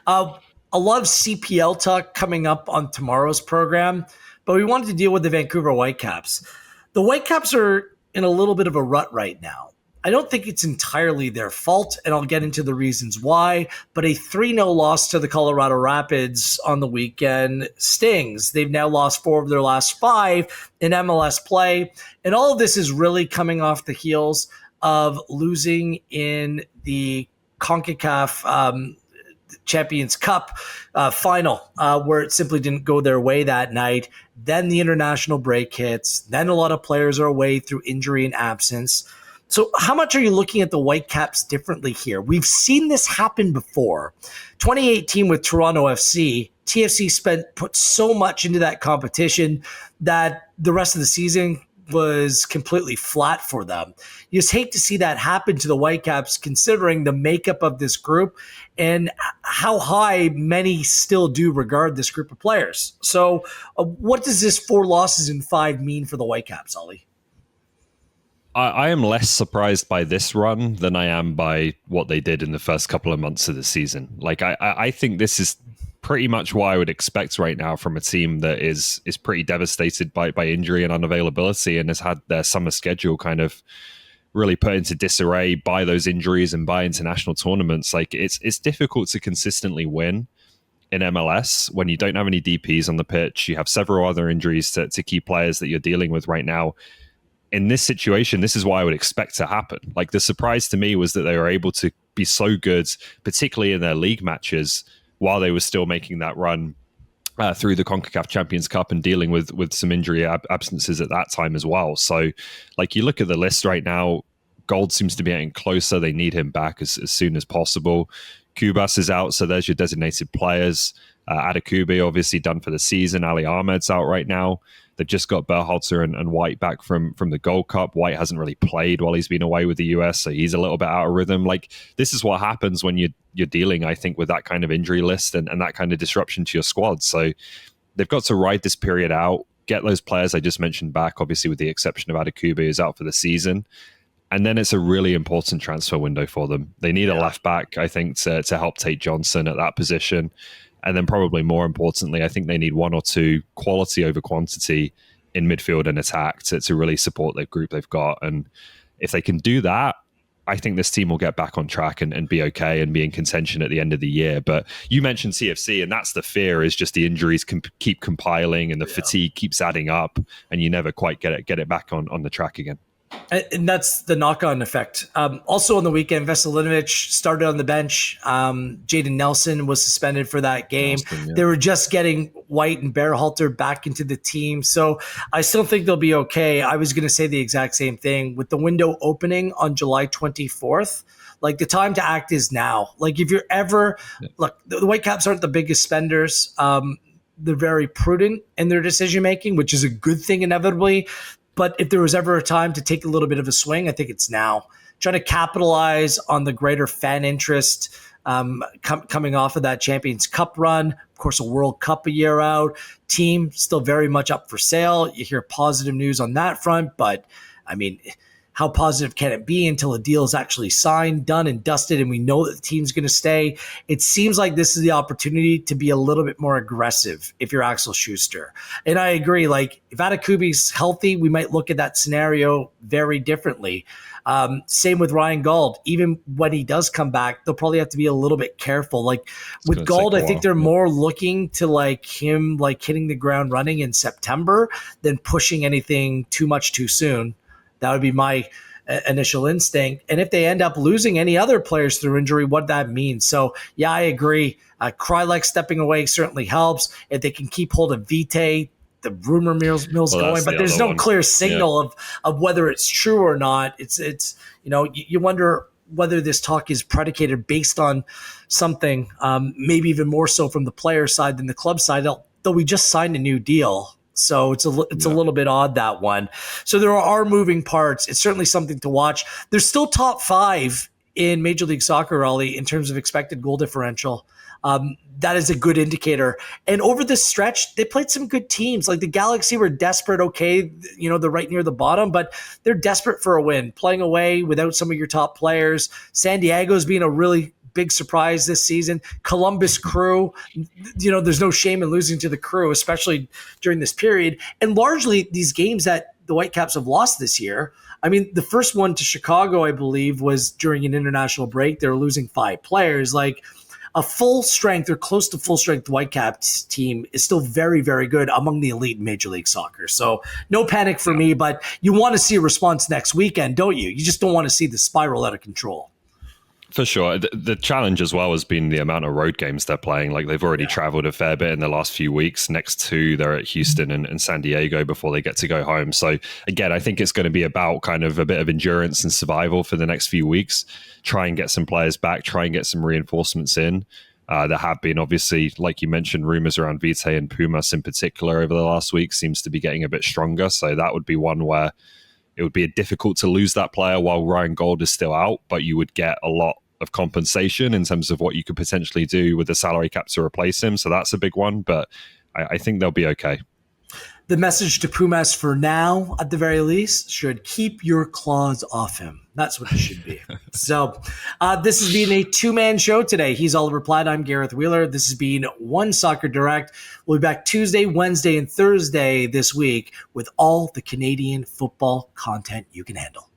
A lot of CPL talk coming up on tomorrow's program, but we wanted to deal with the Vancouver Whitecaps. The Whitecaps are in a little bit of a rut right now. I don't think it's entirely their fault, and I'll get into the reasons why, but a 3-0 loss to the Colorado Rapids on the weekend stings. They've now lost 4 of their last 5 in MLS play, and all of this is really coming off the heels of losing in the Concacaf Champions Cup final, where it simply didn't go their way that night. Then the international break hits. Then a lot of players are away through injury and absence. So how much are you looking at the Whitecaps differently here? We've seen this happen before. 2018 with Toronto FC, TFC put so much into that competition that the rest of the season was completely flat for them. You just hate to see that happen to the Whitecaps, considering the makeup of this group and how high many still do regard this group of players. So what does this 4 losses in 5 mean for the Whitecaps, Ollie? I am less surprised by this run than I am by what they did in the first couple of months of the season. Like, I think this is pretty much what I would expect right now from a team that is pretty devastated by injury and unavailability and has had their summer schedule kind of really put into disarray by those injuries and by international tournaments. Like, it's difficult to consistently win in MLS when you don't have any DPs on the pitch. You have several other injuries to key players that you're dealing with right now. In this situation, this is what I would expect to happen. Like, the surprise to me was that they were able to be so good, particularly in their league matches, while they were still making that run through the Concacaf Champions Cup and dealing with some injury absences at that time as well. So, like, you look at the list right now, Gold seems to be getting closer. They need him back as soon as possible. Kubas is out, so there's your designated players. Adekube obviously done for the season. Ali Ahmed's out right now. They've just got Berhalter and White back from the Gold Cup. White hasn't really played while he's been away with the US, so he's a little bit out of rhythm. Like, this is what happens when you're dealing, I think, with that kind of injury list and that kind of disruption to your squad. So they've got to ride this period out, get those players I just mentioned back, obviously with the exception of Adekube, who's out for the season. And then it's a really important transfer window for them. They need a left back, I think, to help Tate Johnson at that position. And then probably more importantly, I think they need 1 or 2 quality over quantity in midfield and attack to really support the group they've got. And if they can do that, I think this team will get back on track and be okay and be in contention at the end of the year. But you mentioned CFC, and that's the fear, is just the injuries keep compiling and the fatigue keeps adding up, and you never quite get it back on the track again. And that's the knock-on effect. Also on the weekend, Veselinovic started on the bench. Jaden Nelson was suspended for that game. They were just getting White and Berhalter back into the team. So I still think they'll be okay. I was going to say the exact same thing. With the window opening on July 24th, like, the time to act is now. Like, if you're ever – look, the Whitecaps aren't the biggest spenders. They're very prudent in their decision-making, which is a good thing inevitably. But if there was ever a time to take a little bit of a swing, I think it's now. Trying to capitalize on the greater fan interest coming off of that Champions Cup run. Of course, a World Cup a year out. Team still very much up for sale. You hear positive news on that front, but I mean, how positive can it be until a deal is actually signed, done, and dusted, and we know that the team's going to stay? It seems like this is the opportunity to be a little bit more aggressive if you're Axel Schuster. And I agree, like, if Adekube's healthy, we might look at that scenario very differently. Same with Ryan Gauld. Even when he does come back, they'll probably have to be a little bit careful. Like, with Gauld, I think they're more looking to, like, him, like, hitting the ground running in September than pushing anything too much too soon. That would be my initial instinct. And if they end up losing any other players through injury, what that means. So, yeah, I agree. Krylek stepping away certainly helps. If they can keep hold of Vite, the rumor mill's going, but there's no clear signal of whether it's true or not. It's you wonder whether this talk is predicated based on something, maybe even more so from the player side than the club side, though we just signed a new deal. So it's a little bit odd, that one. So there are moving parts. It's certainly something to watch. They're still top 5 in Major League Soccer, Ollie, in terms of expected goal differential. That is a good indicator. And over this stretch, they played some good teams. Like the Galaxy were desperate, okay, they're right near the bottom, but they're desperate for a win, playing away without some of your top players. San Diego's being a really big surprise this season. Columbus Crew, there's no shame in losing to the Crew, especially during this period. And largely these games that the Whitecaps have lost this year, I mean, the first one to Chicago, I believe, was during an international break. They were losing 5 players. Like, a full strength or close to full strength Whitecaps team is still very, very good among the elite in Major League Soccer. So no panic for me, but you want to see a response next weekend, don't you? You just don't want to see the spiral out of control. For sure. The challenge as well has been the amount of road games they're playing. Like, they've already traveled a fair bit in the last few weeks. Next 2, they're at Houston and San Diego before they get to go home. So again, I think it's going to be about kind of a bit of endurance and survival for the next few weeks. Try and get some players back, try and get some reinforcements in. There have been, obviously, like you mentioned, rumors around Vite and Pumas in particular over the last week seems to be getting a bit stronger. So that would be one where it would be difficult to lose that player while Ryan Gold is still out, but you would get a lot of compensation in terms of what you could potentially do with the salary cap to replace him. So that's a big one, but I think they'll be okay. The message to Pumas for now, at the very least, should keep your claws off him. That's what it should be. So this has been a 2-man show today. He's Oliver Platt. I'm Gareth Wheeler. This has been OneSoccer Direct. We'll be back Tuesday, Wednesday, and Thursday this week with all the Canadian football content you can handle.